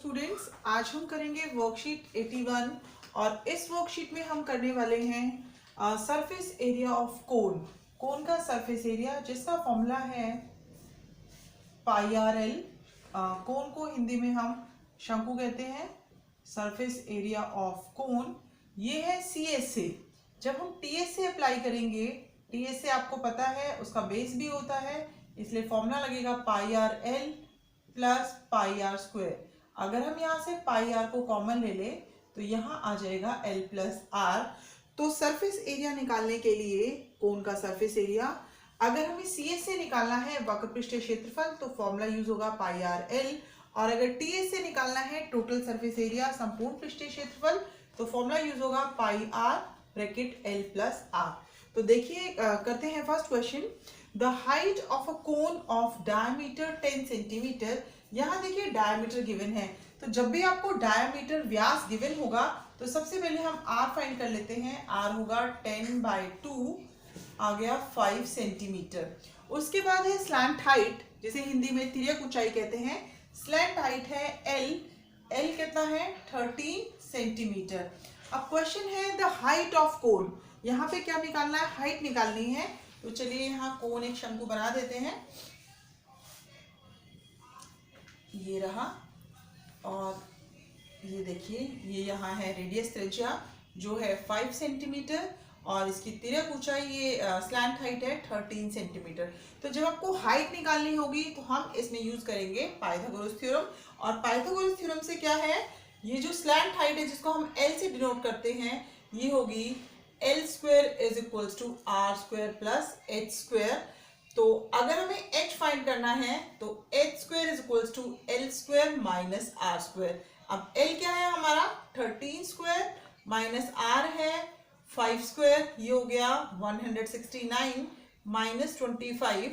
Students, आज हम करेंगे वर्कशीट 81 और इस वर्कशीट में हम करने वाले हैं surface area of cone. Cone का सरफेस एरिया जिसका फॉर्मूला है पाई आर एल। कोन को हिंदी में हम शंकु कहते हैं। सरफेस एरिया ऑफ कोन ये है सी एस से। जब हम टी एस से अप्लाई करेंगे, टी एस से आपको पता है उसका बेस भी होता है, इसलिए फॉर्मूला लगेगा pi R L plus pi R square. अगर हम यहाँ से पाई आर को कॉमन ले लें तो यहाँ आ जाएगा एल प्लस आर। तो सरफेस एरिया निकालने के लिए कोन का सरफेस एरिया, अगर हमें सी एस से निकालना है वक्रपृष्ठीय क्षेत्रफल, तो फॉर्मूला यूज होगा पाई आर एल। और अगर टी एस से निकालना है टोटल सरफेस एरिया संपूर्ण पृष्ठीय क्षेत्रफल, तो फॉर्मूला यूज होगा pi R bracket L plus R. तो देखिए करते हैं first question. The height of a cone of diameter 10 centimetre. यहाँ देखिए डायमीटर गिवन है, तो जब भी आपको डायमीटर व्यास गिवन होगा तो सबसे पहले हम आर फाइंड कर लेते हैं। आर होगा 10/2, आ गया 5 सेंटीमीटर। उसके बाद है स्लैंट हाइट, जिसे हिंदी में तिर्यक ऊंचाई कहते हैं। स्लैंट हाइट है एल, एल कितना है 13 सेंटीमीटर। अब क्वेश्चन है द हाइट ऑफ कोन। यहाँ पे क्या निकालना है, हाइट निकालनी है। तो चलिए यहाँ कोन एक शंकु बना देते हैं, ये रहा। और ये देखिए ये यहाँ है रेडियस त्रिज्या जो है 5 सेंटीमीटर और इसकी तिर्यक ऊंचाई ये स्लैंट हाइट है 13 सेंटीमीटर। तो जब आपको हाइट निकालनी होगी तो हम इसमें यूज करेंगे पाइथागोरस थ्योरम। और पाइथागोरस थ्योरम से क्या है, ये जो स्लैंट हाइट है जिसको हम एल से डिनोट करते हैं, ये होगी L square is equals to R square plus H square. तो अगर हमें h फाइंड करना है तो H square is equals to L square minus R square. अब l क्या है हमारा 13 स्क्वायर माइनस r है 5 स्क्वायर, ये हो गया 169 माइनस 25।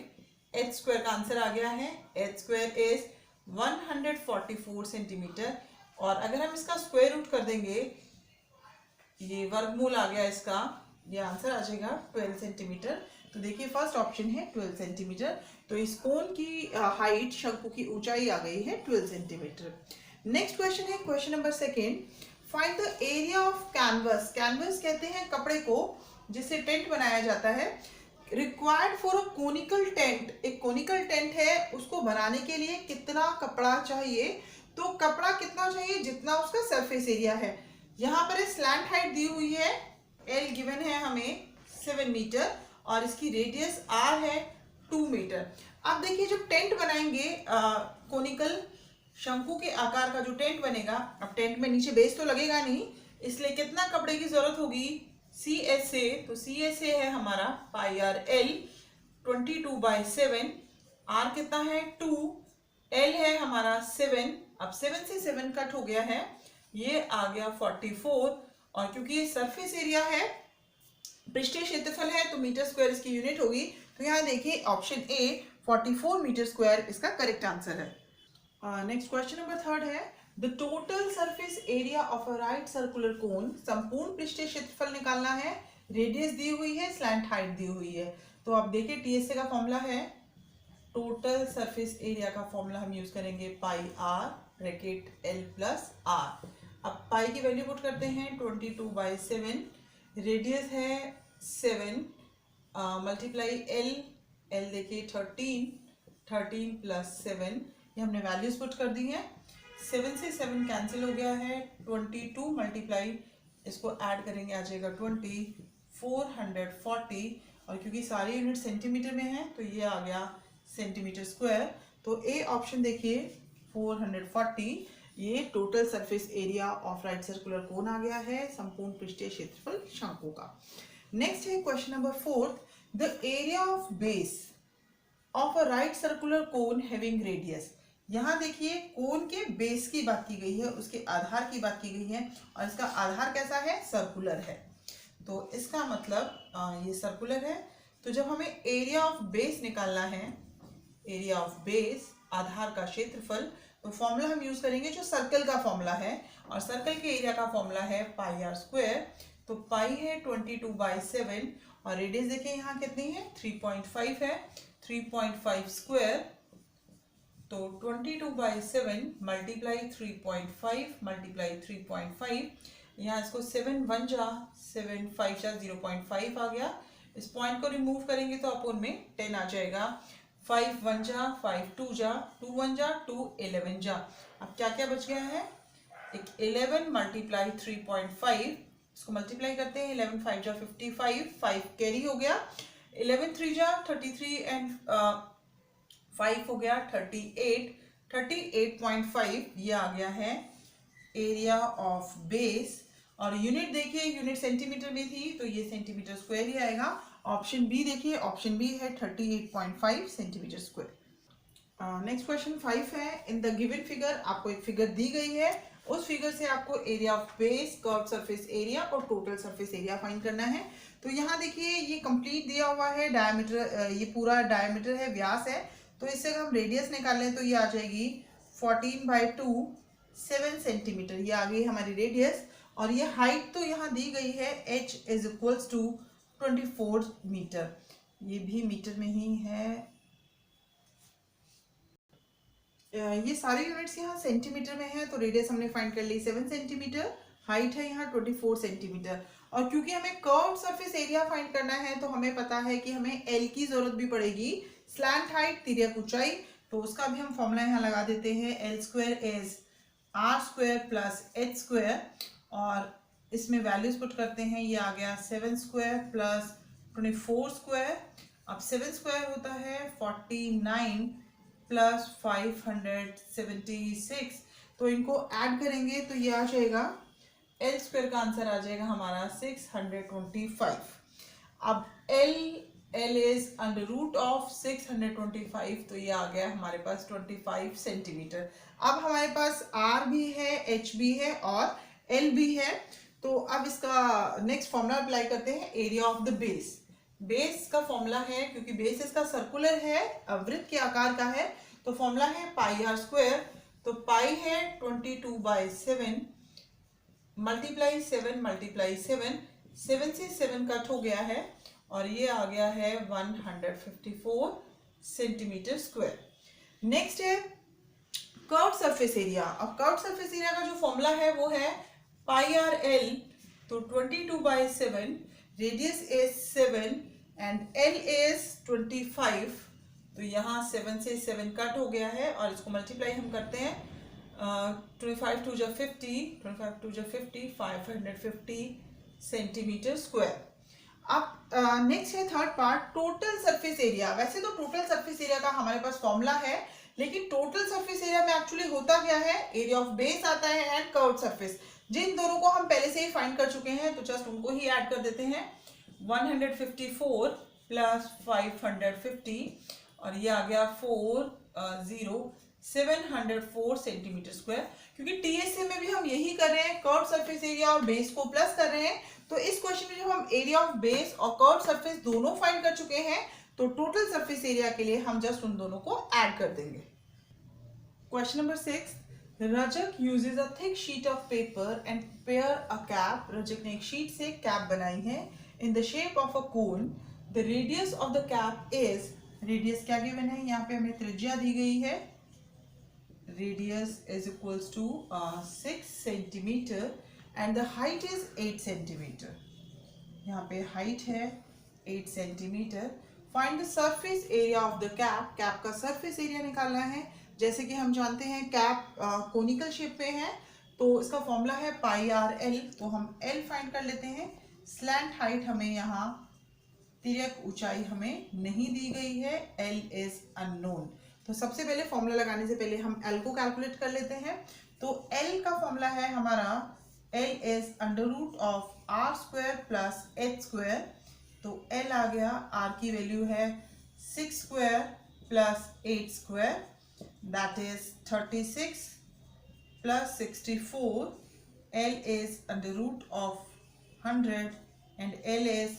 h स्क्वायर का आंसर आ गया है, h स्क्वायर इज 144 सेंटीमीटर। और अगर हम इसका स्क्वायर रूट कर देंगे, ये वर्गमूल आ गया इसका, ये आंसर आ जाएगा 12 सेंटीमीटर। तो देखिए फर्स्ट ऑप्शन है 12 सेंटीमीटर। तो इस कोन की हाइट, शंकु की ऊंचाई आ गई है 12 सेंटीमीटर। नेक्स्ट क्वेश्चन है question number second. Find the area of canvas. Canvas कहते हैं कपड़े को जिससे टेंट बनाया जाता है। Required for a conical tent. एक कोनिकल टेंट है, उसको बनाने के लिए कितना कपड़ा चाहिए। तो कपड़ा कितना चाहिए, जितना उसका सरफेस एरिया है। यहाँ पर स्लैंट हाइट दी हुई है, एल गिवन है हमें 7 मीटर और इसकी रेडियस आर है 2 मीटर। अब देखिए जब टेंट बनाएंगे कोनिकल शंकु के आकार का जो टेंट बनेगा, अब टेंट में नीचे बेस तो लगेगा नहीं, इसलिए कितना कपड़े की जरूरत होगी सी एस से। तो सी एस से है हमारा पाई आर एल 22/7, आर कितना है 2, एल है हमारा 7। अब 7 से 7 कट हो गया है, ये आ गया 44। और क्योंकि ये सरफेस एरिया है, पृष्ठीय क्षेत्रफल है, तो मीटर स्क्वायर इसकी यूनिट होगी। तो यहाँ देखिए ऑप्शन ए 44 मीटर स्क्वायर इसका करेक्ट आंसर है। नेक्स्ट क्वेश्चन नंबर थर्ड है the total surface area of a right circular कोन। संपूर्ण पृष्ठीय क्षेत्रफल निकालना है, रेडियस दी हुई है, स्लैंट हाइट दी हुई है। तो आप देखिए टीएसए का फॉर्मूला है, टोटल सरफेस एरिया का फॉर्मूला हम यूज करेंगे pi R bracket L plus R. अब पाई की वैल्यू पुट करते हैं 22/7, रेडियस है 7 मल्टीप्लाई एल, एल देखिए 13 प्लस 7, ये हमने वैल्यूज पुट कर दी हैं। 7 से 7 कैंसिल हो गया है, 22 मल्टीप्लाई इसको ऐड करेंगे आ जाएगा 20, 440। और क्योंकि सारी यूनिट सेंटीमीटर में है तो ये आ गया सेंटीमीटर स्क्वायर। तो ए ऑप्शन देखिए 440, ये total surface area of right circular cone आ गया है, संपूर्ण पृष्ठीय क्षेत्रफल शंकु का। नेक्स्ट है question number fourth. The area of base of a right circular cone having radius. यहाँ देखिए कोन के बेस की बात की गई है, उसके आधार की बात की गई है, और इसका आधार कैसा है, सर्कुलर है। तो इसका मतलब ये सर्कुलर है। तो जब हमें एरिया ऑफ बेस निकालना है, एरिया ऑफ बेस आधार का क्षेत्रफल, तो फॉर्मूला हम यूज करेंगे जो सर्कल का फॉर्मूला है, और सर्कल के एरिया का फॉर्मूला है पाई आर स्क्वायर। तो पाई है 22/7 और रेडियस देखिए यहाँ कितनी है 3.5 है, 3.5 स्क्वायर। तो 22/7 मल्टीप्लाई 3.5 मल्टीप्लाई 3.5, यहाँ इसको 7 1 जा 7 5 जा 0.5 आ गया। इस पॉइंट को रिमूव करेंगे तो अपोन में 10 आ जाएगा। 5 1 जा 5 2 जा 2 1 जा 2 11 जा। अब क्या क्या बच गया है, एक 11 मल्टीप्लाई 3.5, इसको मल्टीप्लाई करते हैं, 11 5 जा 55, 5 कैरी हो गया, 11 3 जा 33 एंड 5 हो गया 38, 38.5 ये आ गया है एरिया ऑफ बेस। और यूनिट देखिए, यूनिट सेंटीमीटर में थी तो ये सेंटीमीटर स्क्वायर ही आएगा। ऑप्शन बी देखिए, ऑप्शन बी है 38.5 सेंटीमीटर स्क्वायर। नेक्स्ट क्वेश्चन 5 है, इन द गिवन फिगर, आपको एक फिगर दी गई है, उस फिगर से आपको area of base, curve surface area और टोटल सरफेस एरिया फाइंड करना है। तो यहाँ देखिए ये कंप्लीट दिया हुआ है, डायमीटर ये पूरा डायमीटर है, व्यास है, तो इससे अगर हम रेडियस निकालें तो ये आ जाएगी 14/2 7 सेंटीमीटर, ये आ गई हमारी रेडियस। और ये हाइट तो यहाँ दी गई है h is equals to 24 metre, ये भी मीटर में ही है। ये सारे यूनिट्स यहाँ सेंटीमीटर में है, तो रेडियस हमने फाइंड कर ली 7 सेंटीमीटर, हाइट है यहाँ 24 सेंटीमीटर। और क्योंकि हमें कर्व सरफेस एरिया फाइंड करना है तो हमें पता है कि हमें एल की जरूरत भी पड़ेगी, स्लैंट हाइट तिर्यक ऊंचाई, तो उसका भी हम फॉर्मूला यहाँ लगा देते हैं, L square is R square plus H square, और इसमें वैल्यूज पुट करते हैं, ये आ गया 7 स्क्वायर प्लस 24 स्क्वायर। अब 7 स्क्वायर होता है 49 प्लस 576, तो इनको ऐड करेंगे तो ये आ जाएगा, एल स्क्वायर का आंसर आ जाएगा हमारा 625। अब L is under root of 625, तो ये आ गया हमारे पास 25 सेंटीमीटर। अब हमारे पास आर भी है, एच भी है और एल भी है, तो अब इसका नेक्स्ट फॉर्मूला अप्लाई करते हैं, area of the base. Base का फॉर्मूला है, क्योंकि बेस इसका सर्कुलर है, वृत्त के आकार का है, तो फॉर्मूला है पाई आर स्क्वायर। तो पाई है 22/7 मल्टीप्लाई 7 मल्टीप्लाई 7, 7 से 7 कट हो गया है और ये आ गया है 154 सेंटीमीटर स्क्वायर। नेक्स्ट है कर्व सरफेस एरिया। अब कर्व सरफेस एरिया का जो फॉर्मूला है वो है पाई आर एल, तो 22/7, radius is 7 and L is 25, तो यहाँ 7 से 7 कट हो गया है और इसको मल्टीप्लाई हम करते हैं, 25 2 जा 50, 25 2 जा 50, 550 सेंटीमीटर स्क्वायर। अब नेक्स्ट है third part, total surface area. वैसे तो टोटल सरफेस एरिया का हमारे पास फॉर्मूला है, लेकिन टोटल सरफेस एरिया में एक्चुअली होता क्या है, एरिया ऑफ बेस आता है एंड कर्व्ड सरफेस। जिन दोनों को हम पहले से ही फाइंड कर चुके हैं तो जस्ट उनको ही ऐड कर देते हैं, 154 प्लस 550 और ये आ गया 704 सेंटीमीटर स्क्वायर। क्योंकि टीएसए में भी हम यही कर रहे हैं, कर्व सरफेस एरिया और बेस को प्लस कर रहे हैं, तो इस क्वेश्चन में जब हम एरिया ऑफ बेस और कर्व सरफेस दोनों फाइंड कर चुके हैं तो टोटल सरफेस एरिया के लिए हम जस्ट उन दोनों को ऐड कर देंगे। Question number 6, Rajak uses a thick sheet of paper and pair a cap. Rajak ने एक शीट से कैप बनाई है in the shape of a cone. The radius of the cap is, radius क्या गिवन है, यहाँ पे हमें त्रिज्या दी गई है, radius is equals to 6 centimetre and the height is 8 centimetre. यहाँ पे हाइट है 8 centimetre. Find the surface area of the cap. Cap का सरफेस एरिया निकालना है। जैसे कि हम जानते हैं कैप कोनिकल शेप में है, तो इसका फॉर्मूला है पाई आर एल, तो हम एल फाइंड कर लेते हैं। स्लैंट हाइट हमें यहाँ, तिर्यक ऊंचाई हमें नहीं दी गई है, एल इज अननोन। तो सबसे पहले फॉर्मूला लगाने से पहले हम एल को कैलकुलेट कर लेते हैं। तो एल का फॉर्मूला है हमारा, L is under root of R square plus H square, तो एल आ गया, आर की वैल्यू है 6 square plus 8 square, that is 36 plus 64. L is under root of 100 and L is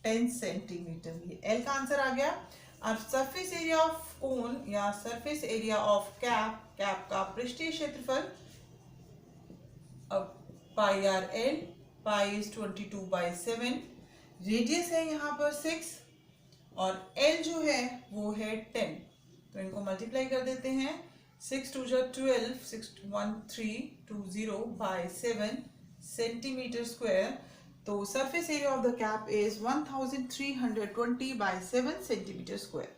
10 centimetre. ये L का आंसर आ गया। अब सरफेस एरिया ऑफ कोन या surface area of cap, cap का पृष्ठीय क्षेत्रफल, अब pi R L, pi is 22/7, radius है यहाँ पर 6 और L जो है वो है 10, तो इनको मल्टीप्लाई कर देते हैं। 6 2 जा 12, 6 1 3 2 0 by 7 centimeter square. तो surface area of the cap is 1320 by 7 centimeter square.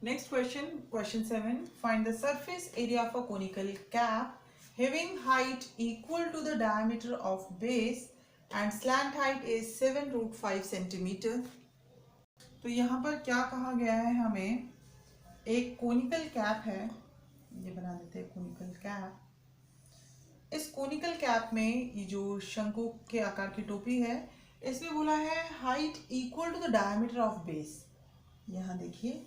Next question, question 7. Find the surface area of a conical cap having height equal to the diameter of base and slant height is 7√5 centimeter. तो यहाँ पर क्या कहा गया है, हमें एक conical cap है, ये बना देते हैं कोनिकल कैप। इस कोनिकल कैप में ये जो शंकु के आकार की टोपी है, इसमें बोला है height equal to the diameter of base. यहाँ देखिए,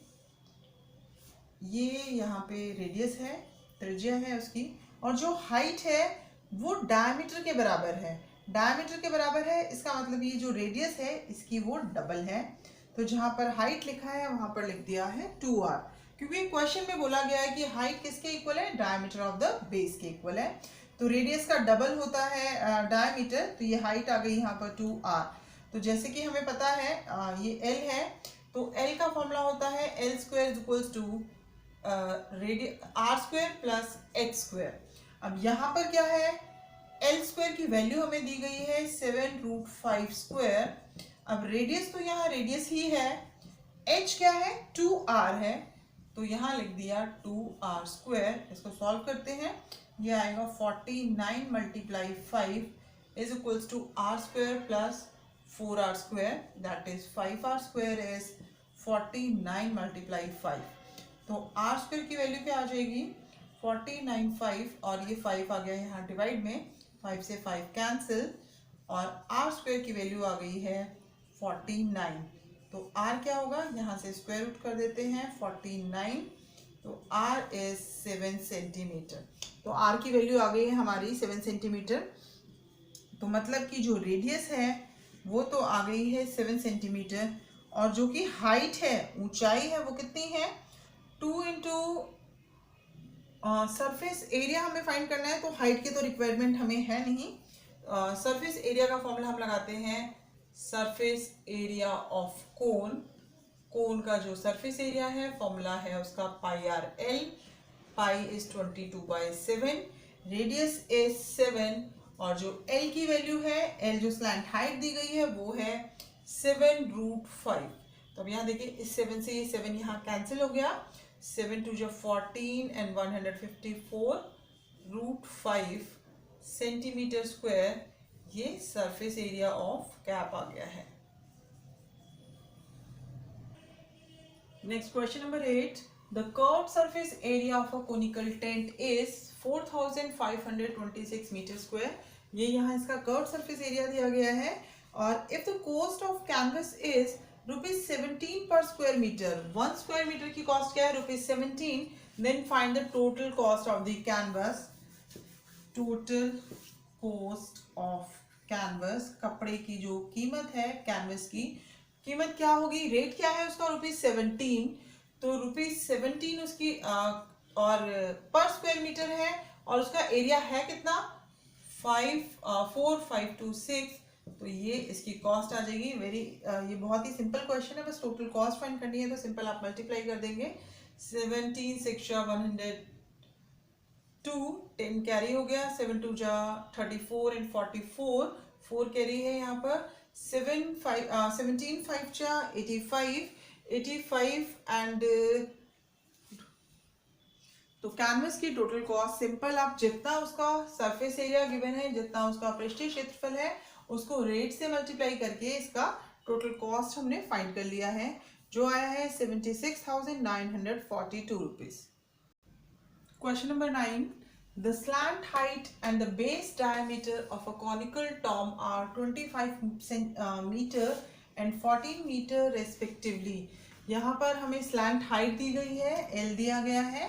ये यहाँ पे रेडियस है, त्रिज्या है उसकी, और जो हाइट है वो डायमीटर के बराबर है। डायमीटर के बराबर है, इसका मतलब ये जो रेडियस है इसकी वो डबल है। तो जहाँ पर हाइट लिखा है वहाँ पर लिख दिया है 2r, क्योंकि क्वेश्चन में बोला गया है कि हाइट किसके इक्वल है, डायमीटर ऑफ द बेस के इक्वल है। तो रेडियस का डबल होता है डायमीटर, तो ये हाइट आ गई यहाँ पर 2r। तो जैसे कि हमें पता है ये l है, तो l का फॉर्मूला होता है l square is equals to R square plus X square. अब यहाँ पर क्या है, एल स्क्वायर की वैल्यू हमें दी गई है 7√5 स्क्वायर। अब रेडियस तो यहाँ रेडियस ही है, एच क्या है 2r है, तो यहाँ लिख दिया 2r स्क्वायर। इसको सॉल्व करते हैं, ये आएगा 49 multiply 5 is equals to R square plus 4r square, that is 5r square is 49 multiply 5। तो आर स्क्वायर की वैल्यू क्या आ जाएगी 49/5, और ये 5 आ गया यहाँ डिवाइड में, 5 से 5 कैंसिल, और आर स्क्वायर की वैल्यू आ गई है 49। तो आर क्या होगा, यहाँ से स्क्वायर रूट कर देते हैं 49, तो आर इज 7 सेंटीमीटर। तो आर की वैल्यू आ गई है हमारी 7 सेंटीमीटर। तो मतलब कि जो रेडियस है वो तो आ गई है 7 सेंटीमीटर, और जो कि हाइट है, ऊंचाई है, वो कितनी है 2 इंटू सरफेस एरिया हमें फाइंड करना है। तो हाइट की तो रिक्वायरमेंट हमें है नहीं। सरफेस एरिया का फॉर्मूला हम लगाते हैं surface area of cone. Cone का जो सरफेस एरिया है फॉर्मूला है उसका πr/l, pi is 22/7, radius is 7, और जो l की वैल्यू है, l जो स्लैंट हाइट दी गई है वो है 7√5। तो अब यहाँ देखिए, इस 7 से ये 7 यहाँ कैंसिल हो गया, 7 2 जा 14 एंड 154 √5 सेंटीमीटर स्क्वायर, ये सरफेस एरिया ऑफ कैप आ गया है। Next question number 8, the curved surface area of a conical tent is 4526 metre square. ये यहाँ इसका कर्व्ड सरफेस एरिया दिया गया है, और if the cost of canvas is ₹17 per square metre, 1 square metre की कॉस्ट क्या है ₹17, then find the total cost of the canvas. Total cost of canvas, कपड़े की जो कीमत है, कैनवस की कीमत क्या होगी, रेट क्या है उसका ₹17, तो ₹17 उसकी और पर स्क्वायर मीटर है, और उसका एरिया है कितना 4526। तो ये इसकी कॉस्ट आ जाएगी। ये बहुत ही सिंपल क्वेश्चन है, बस टोटल कॉस्ट फाइंड करनी है, तो सिंपल आप मल्टीप्लाई कर देंगे। 17 6 102, 10 कैरी हो गया, 7 2 जा 34 एंड 44, 4 कैरी है यहाँ पर, 17 5 जा 85 एंड तो कैनवस की टोटल कॉस्ट सिंपल, आप जितना उसका सरफेस एरिया गिवन है, जितना उसका पृष्ठीय क्षेत्रफल है, उसको रेट से मल्टीप्लाई करके इसका टोटल कॉस्ट हमने फाइंड कर लिया है, जो आया है 76,942 rupees. Question number 9, the slant height and the base diameter of a conical tomb are 25 metre and 14 metre respectively. यहाँ पर हमें स्लैंट हाइट दी गई है, एल दिया गया है,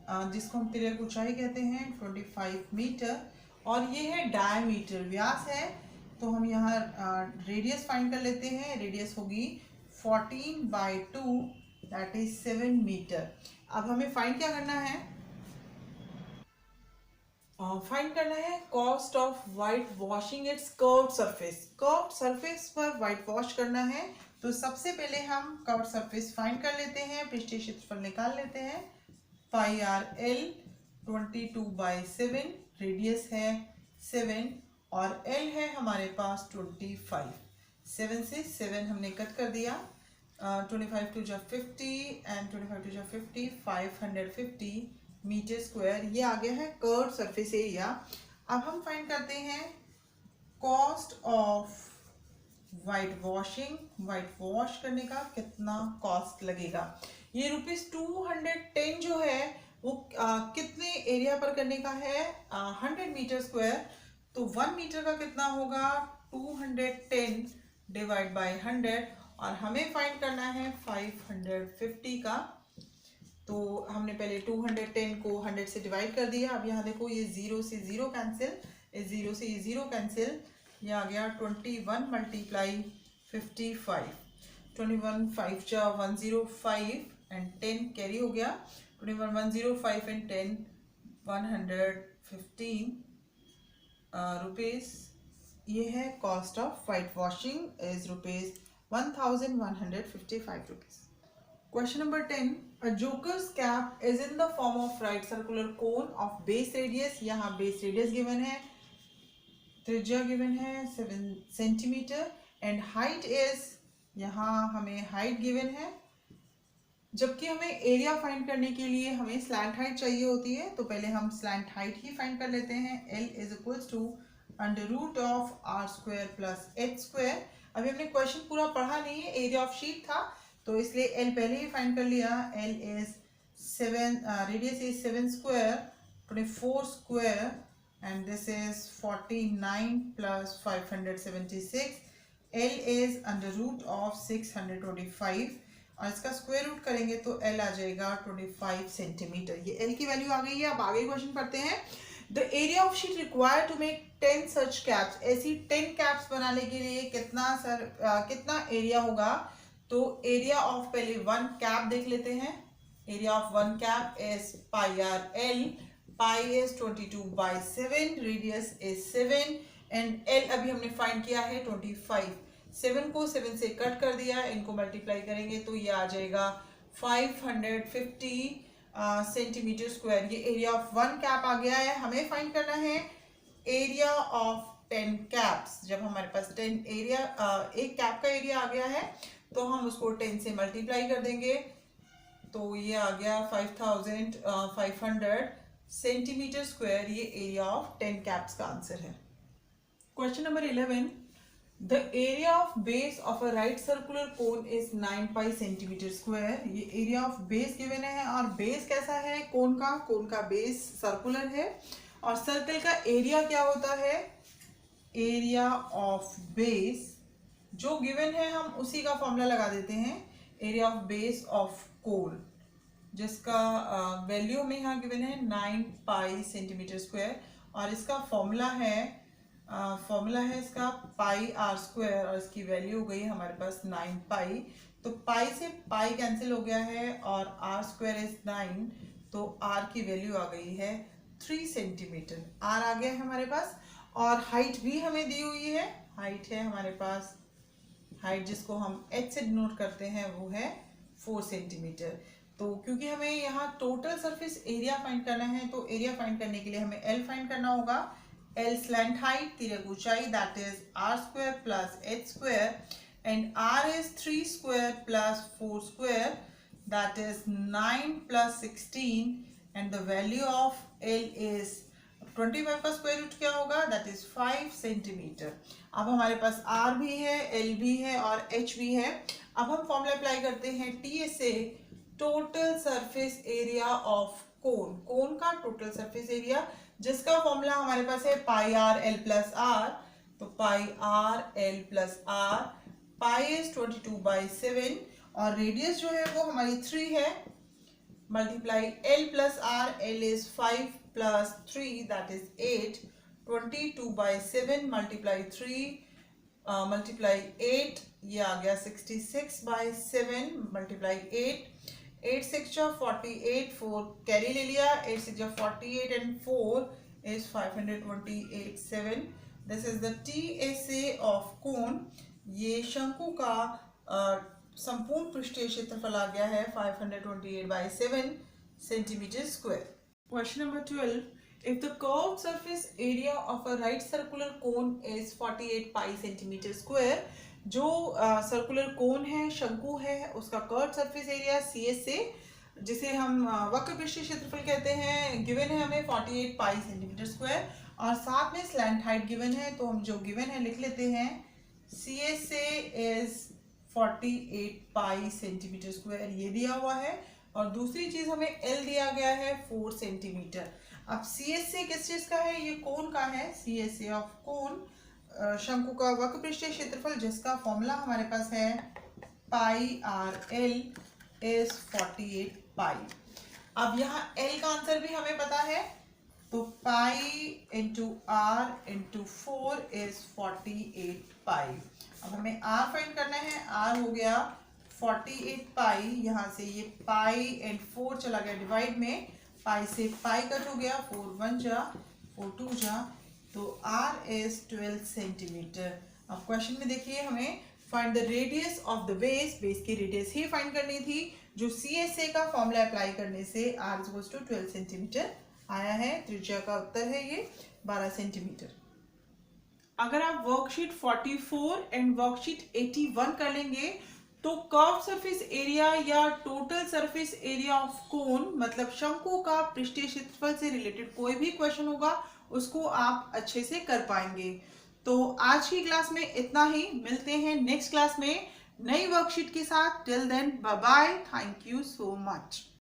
जिसको हम तिर्यक ऊंचाई कहते हैं 25 मीटर, और ये है डायमीटर, व्यास है। तो हम यहाँ रेडियस फाइंड कर लेते हैं, रेडियस होगी 14/2, दैट इज 7 मीटर। अब हमें फाइंड क्या करना है, फाइंड करना है cost of white washing it's curved surface. Curved surface पर वाइट वॉश करना है, तो सबसे पहले हम कर्व्ड सरफेस फाइंड कर लेते हैं, पृष्ठीय क्षेत्रफल निकाल लेते हैं। पाई आर एल 22/7, रेडियस है 7 और एल है हमारे पास 25। 7 से 7 हमने कट कर दिया, 25 टू जा 50 एंड 25 टू जा 50, 550 मीटर स्क्वायर। ये आ गया है कर्व सरफेस एरिया। अब हम फाइंड करते हैं cost of white washing. White wash करने का कितना कॉस्ट लगेगा। ये ₹210 जो है वो कितने एरिया पर करने का है, 100 मीटर स्क्वायर। तो 1 मीटर का कितना होगा, 210 डिवाइड बाय 100 और हमें फाइंड करना है 550 का। तो हमने पहले 210 को 100 से डिवाइड कर दिया। अब यहाँ देखो ये 0 से 0 कैंसिल, इस 0 से ये 0 कैंसिल, ये आ गया 21 मल्टीप्लाई 55, 21 5 जा 105 एंड 10 कैरी हो गया, 21 105 एंड 10 115 रुपीज। ये है cost of white washing is ₹1155 rupees. Question number 10. A joker's cap is in the form of right circular cone of base radius. यहाँ base radius given है, त्रिज्या given है 7 centimetre and height is, यहाँ हमें height given है। जबकि हमें area find करने के लिए हमें स्लैंट हाइट चाहिए होती है, तो पहले हम स्लैंट हाइट ही फाइंड कर लेते हैं। L is equals to √r² plus h²। अभी हमने क्वेश्चन पूरा पढ़ा नहीं है, एरिया ऑफ शीट था, तो इसलिए L पहले ही फाइंड कर लिया। L is 7, radius is 7 square 24 square and this is 49 plus 576। L is √625 और इसका स्क्वायर रूट करेंगे तो L आ जाएगा 25 सेंटीमीटर। ये L की वैल्यू आ गई है। अब आगे क्वेश्चन पढ़ते हैं। The area of sheet required to make 10 such caps. ऐसी 10 कैप्स बनाने के लिए कितना एरिया होगा। तो एरिया ऑफ पहले 1 कैप देख लेते हैं। Area of 1 cap is pi R L, pi is 22/7, radius is 7 and L अभी हमने फाइंड किया है 25। 7 को 7 से कट कर दिया, इनको मल्टीप्लाई करेंगे तो ये आ जाएगा 550 सेंटीमीटर स्क्वायर। ये एरिया ऑफ 1 कैप आ गया है। हमें फाइंड करना है एरिया ऑफ 10 कैप्स। जब हमारे पास 10 एरिया, एक कैप का एरिया आ गया है तो हम उसको 10 से मल्टीप्लाई कर देंगे, तो ये आ गया 5500 सेंटीमीटर स्क्वायर। ये एरिया ऑफ 10 कैप्स का आंसर है। Question number 11. The area of base of a right circular cone is 9 pi centimeter square. ये एरिया ऑफ बेस गिवन है और बेस कैसा है कोन का बेस सर्कुलर है और सर्कल का एरिया क्या होता है, एरिया ऑफ बेस जो गिवन है हम उसी का फॉर्मूला लगा देते हैं। Area of base of cone जिसका वैल्यू में यहाँ गिवन है 9 पाई सेंटीमीटर स्क्वायर और इसका फॉर्मूला है इसका पाई आर स्क्वायर और इसकी वैल्यू हो गई हमारे पास 9 पाई। तो पाई से पाई कैंसिल हो गया है और आर स्क्वायर इज 9, तो आर की वैल्यू आ गई है 3 सेंटीमीटर। आर आ गया है हमारे पास और हाइट भी हमें दी हुई है। हाइट है हमारे पास, हाइट जिसको हम h से डिनोट करते हैं वो है 4 सेंटीमीटर। तो क्योंकि हमें यहाँ टोटल सरफेस एरिया फाइंड करना है तो एरिया फाइंड करने के लिए हमें L फाइंड करना होगा। L स्लैंट हाइट तिर्यक ऊंचाई that is r square plus h square and r is 3 square plus 4 square that is 9 plus 16 and the value of L is 25 का स्क्वायर रूट क्या होगा, दैट इज 5 सेंटीमीटर। अब हमारे पास R भी है, L भी है और H भी है। अब हम फॉर्मूला अप्लाई करते हैं TSA, total surface area of cone. Cone का टोटल सरफेस एरिया जिसका फॉर्मूला हमारे पास है pi R L plus R. तो pi R L plus R, pi is 22/7 और रेडियस जो है वो हमारी 3 है, multiply L plus R, L is 5 plus 3 that is 8, 22/7 multiply 3 multiply 8, ये आ गया 66/7 मल्टीप्लाई 8, 8 6 जा 48, 4 कैरी ले लिया, 8 6 जा 48 and 4 is 528/7। This is the TSA of cone. ये शंकु का संपूर्ण पृष्ठीय क्षेत्रफल आ गया है 528/7 centimeter square. Question number 12. If the curved surface area of a right circular cone is 48 pi centimeter square, जो सर्कुलर कोन है, शंकु है, उसका कर्व सरफेस एरिया CS से, जिसे हम वक्र पृष्ठीय क्षेत्रफल कहते हैं, गिवन है हमें 48 पाई सेंटीमीटर स्क्वायर और साथ में स्लैंट हाइट गिवन है, तो हम जो गिवन है लिख लेते हैं CS से इज 48 पाई सेंटीमीटर स्क्वायर, ये दिया हुआ है। और दूसरी चीज हमें L दिया गया है 4 सेंटीमीटर। अब CS से किस चीज का है, ये कोन का है, CS से ऑफ कोन, शंकु का वक्र पृष्ठीय क्षेत्रफल, जिसका फॉर्मूला हमारे पास है pi R L is 48 pi. अब यहाँ L का आंसर भी हमें पता है, तो pi into R into 4 is 48 pi. अब हमें R फाइंड करना है, R हो गया 48 पाई, यहाँ से ये पाई एंड 4 चला गया डिवाइड में, पाई से पाई कट हो गया, 4 1 जा 4 2 जा, तो R इज 12 सेंटीमीटर। अब क्वेश्चन में देखिए हमें find the radius of the base, base की रेडियस ही फाइंड करनी थी, जो CSA का फॉर्मूला अप्लाई करने से R इक्वल्स टू 12 सेंटीमीटर आया है। त्रिज्या का उत्तर है ये 12 सेंटीमीटर। अगर आप वर्कशीट 44 एंड वर्कशीट 81 कर लेंगे तो कर्व सरफेस एरिया या टोटल सरफेस एरिया ऑफ कोन, मतलब शंकु का पृष्ठीय क्षेत्रफल से रिलेटेड कोई भी क्वेश्चन होगा उसको आप अच्छे से कर पाएंगे। तो आज की क्लास में इतना ही, मिलते हैं नेक्स्ट क्लास में नई वर्कशीट के साथ। Till then bye bye, thank you so much.